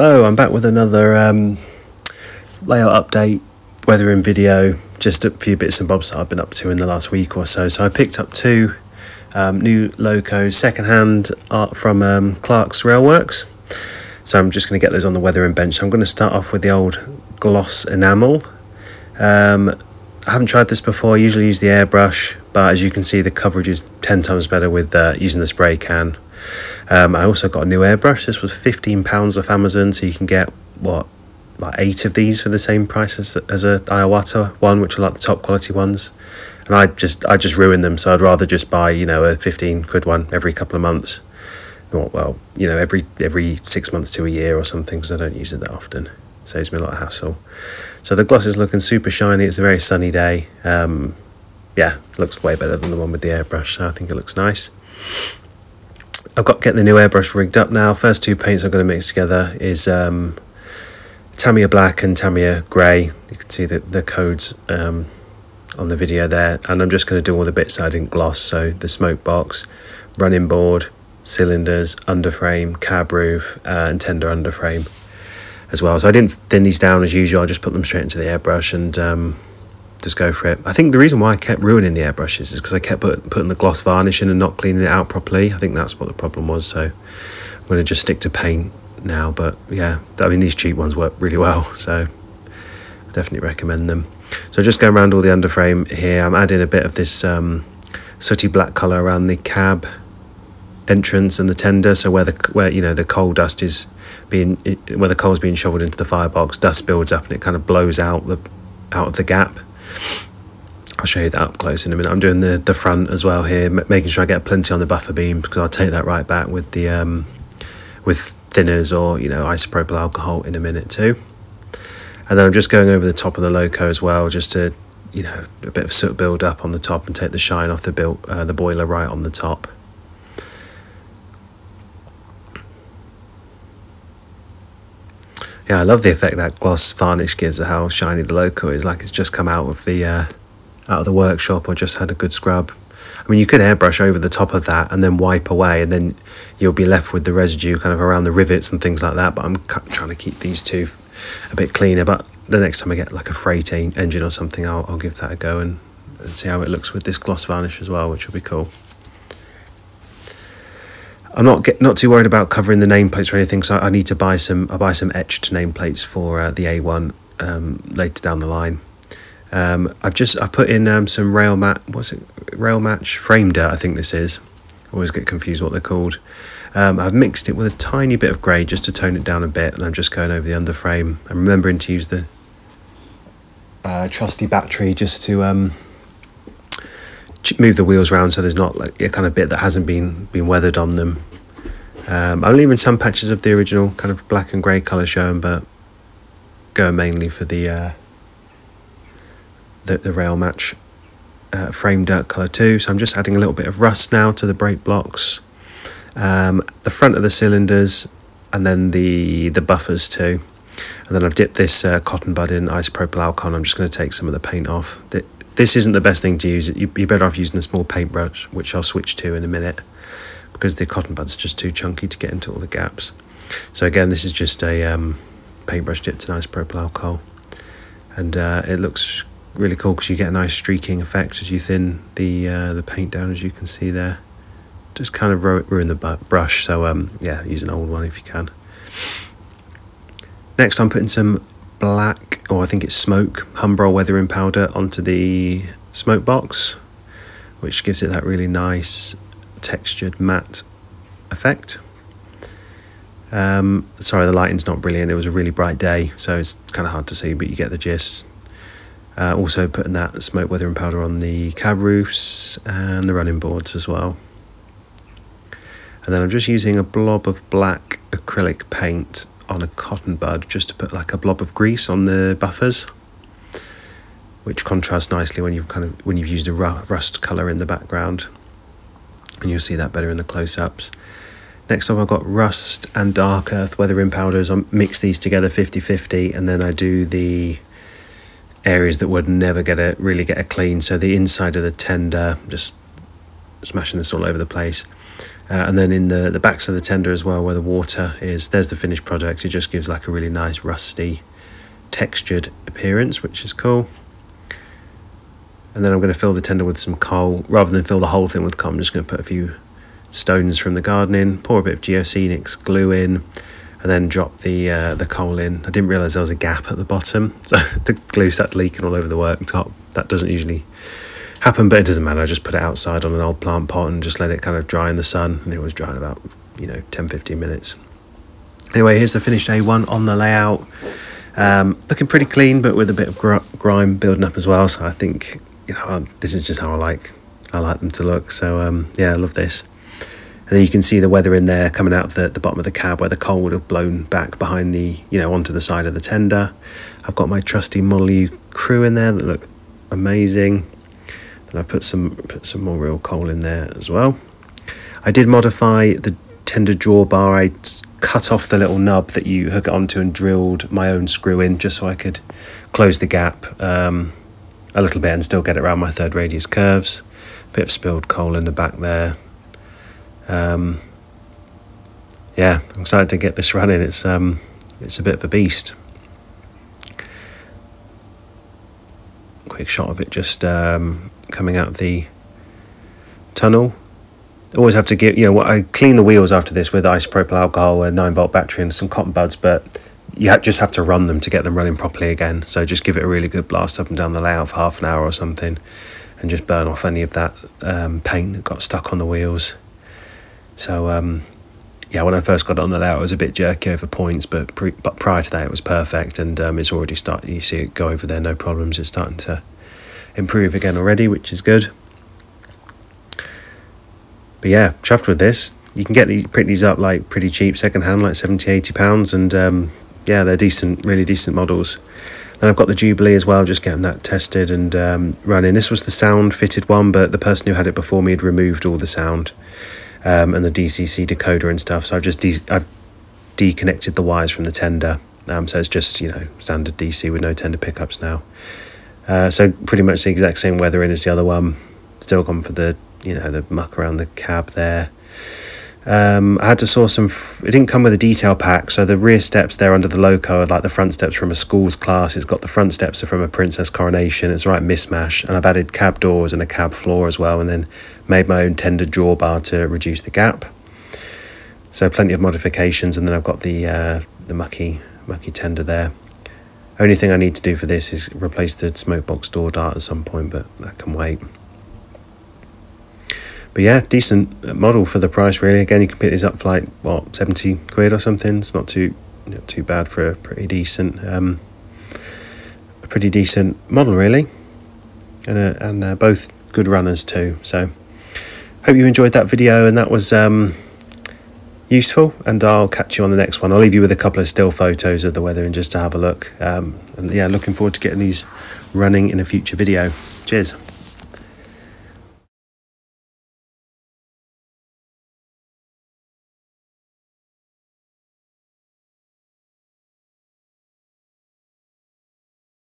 Hello, I'm back with another layout update, weathering video, just a few bits and bobs that I've been up to in the last week or so. So I picked up two new locos, second-hand art from Clark's Railworks. So I'm just going to get those on the weathering bench. So I'm going to start off with the old gloss enamel. I haven't tried this before. I usually use the airbrush, but as you can see, the coverage is 10 times better with using the spray can. I also got a new airbrush. This was £15 off Amazon, so you can get like 8 of these for the same price as a Iwata one, which are like the top quality ones. And I just ruin them, so I'd rather just buy, you know, a 15 quid one every couple of months, or well, you know, every 6 months to a year or something, because I don't use it that often. Saves me a lot of hassle. So the gloss is looking super shiny. It's a very sunny day. Yeah, looks way better than the one with the airbrush, so I think it looks nice. I've got to get the new airbrush rigged up now. First two paints I'm going to mix together is Tamiya Black and Tamiya Grey. You can see the codes on the video there. And I'm just going to do all the bits I didn't gloss. So the smoke box, running board, cylinders, underframe, cab roof, and tender underframe as well. So I didn't thin these down as usual. I just put them straight into the airbrush and just go for it. I think the reason why I kept ruining the airbrushes is because I kept putting the gloss varnish in and not cleaning it out properly. I think that's what the problem was. So I'm going to just stick to paint now. But yeah, I mean, these cheap ones work really well, so I definitely recommend them. So just going around all the underframe here, I'm adding a bit of this sooty black colour around the cab entrance and the tender. So where you know the coal dust is where the coal's being shoveled into the firebox, dust builds up and it kind of blows out of the gap. I'll show you that up close in a minute. I'm doing the front as well here, making sure I get plenty on the buffer beam, because I'll take that right back with the with thinners or, you know, isopropyl alcohol in a minute too. And then I'm just going over the top of the loco as well, just to, you know, a bit of soot build up on the top and take the shine off the boiler right on the top. Yeah, I love the effect that gloss varnish gives, how shiny the loco is, like it's just come out of the workshop or just had a good scrub. I mean, you could airbrush over the top of that and then wipe away, and then you'll be left with the residue kind of around the rivets and things like that. But I'm trying to keep these two a bit cleaner. But the next time I get like a freight engine or something, I'll give that a go and see how it looks with this gloss varnish as well, which will be cool. I'm not too worried about covering the nameplates or anything, so I need to buy some. I'll buy some etched nameplates for the A1 later down the line. I've put in some rail match frame dirt, I think this is. I always get confused what they're called. I've mixed it with a tiny bit of grey just to tone it down a bit, and I'm just going over the underframe and remembering to use the trusty battery just to move the wheels around so there's not like a kind of bit that hasn't been weathered on them. I'm leaving some patches of the original kind of black and grey colour showing, but going mainly for the rail match frame dirt colour too. So I'm just adding a little bit of rust now to the brake blocks, the front of the cylinders, and then the buffers too. And then I've dipped this cotton bud in isopropyl alcohol. I'm just going to take some of the paint off. This isn't the best thing to use. You're better off using a small paintbrush, which I'll switch to in a minute, because the cotton bud's just too chunky to get into all the gaps. So again, this is just a paintbrush dipped in isopropyl alcohol, and it looks really cool because you get a nice streaking effect as you thin the paint down, as you can see there. Just kind of ruin the brush, so yeah, use an old one if you can. Next I'm putting some black, or I think it's smoke, Humbrol weathering powder onto the smoke box, which gives it that really nice textured matte effect. Sorry, the lighting's not brilliant. It was a really bright day, so it's kind of hard to see, but you get the gist. Also putting that smoke weathering powder on the cab roofs and the running boards as well. And then I'm just using a blob of black acrylic paint on a cotton bud just to put like a blob of grease on the buffers, which contrasts nicely when you've used a rust colour in the background, and you'll see that better in the close-ups. Next up, I've got rust and dark earth weathering powders. I mix these together 50-50, and then I do the areas that would never really get a clean. So the inside of the tender, just smashing this all over the place. And then in the backs of the tender as well, where the water is, there's the finished product. It just gives like a really nice rusty textured appearance, which is cool. And then I'm going to fill the tender with some coal. Rather than fill the whole thing with coal, I'm just going to put a few stones from the garden in, pour a bit of Geoscenix glue in, and then drop the coal in. I didn't realise there was a gap at the bottom, so the glue started leaking all over the worktop. That doesn't usually happen, but it doesn't matter. I just put it outside on an old plant pot and just let it kind of dry in the sun, and it was dry in about 10-15 minutes. Anyway, here's the finished A1 on the layout. Looking pretty clean, but with a bit of grime building up as well. So I think this is just how I like them to look. So yeah, I love this. And then you can see the weather in there coming out of the bottom of the cab, where the coal would have blown back behind the onto the side of the tender. I've got my trusty Model U crew in there that look amazing. Then I've put some more real coal in there as well. I did modify the tender drawbar. I cut off the little nub that you hook it onto and drilled my own screw in, just so I could close the gap a little bit and still get it around my third radius curves. Bit of spilled coal in the back there. Yeah, I'm excited to get this running. It's a bit of a beast. Quick shot of it just coming out of the tunnel. Always have to get, I clean the wheels after this with isopropyl alcohol, a 9-volt battery and some cotton buds, but you just have to run them to get them running properly again. So just give it a really good blast up and down the layout for half an hour or something, and just burn off any of that paint that got stuck on the wheels. So yeah, when I first got it on the layout, it was a bit jerky over points, but prior to that it was perfect, and it's already starting. You see it go over there, no problems. It's starting to improve again already, which is good. But yeah, chuffed with this. You can pick these up like pretty cheap second hand, like £70-80, and yeah, they're decent, really decent models. Then I've got the Jubilee as well, just getting that tested and running. This was the sound fitted one, but the person who had it before me had removed all the sound and the DCC decoder and stuff. So I've deconnected the wires from the tender. So it's just standard DC with no tender pickups now. So pretty much the exact same weathering as the other one. Still gone for the the muck around the cab there. I had to source some. It didn't come with a detail pack, so the rear steps there under the loco are like the front steps from a school's class. It's got the front steps are from a princess coronation. It's right mishmash, and I've added cab doors and a cab floor as well, and then made my own tender drawbar to reduce the gap. So plenty of modifications, and then I've got the mucky tender there. Only thing I need to do for this is replace the smoke box door dart at some point, but that can wait. But yeah, decent model for the price really. Again, you can pick these up for like what, £70 or something. It's not too bad for a pretty decent model really, and both good runners too. So hope you enjoyed that video and that was useful, and I'll catch you on the next one. I'll leave you with a couple of still photos of the weathering just to have a look, and yeah, looking forward to getting these running in a future video. Cheers.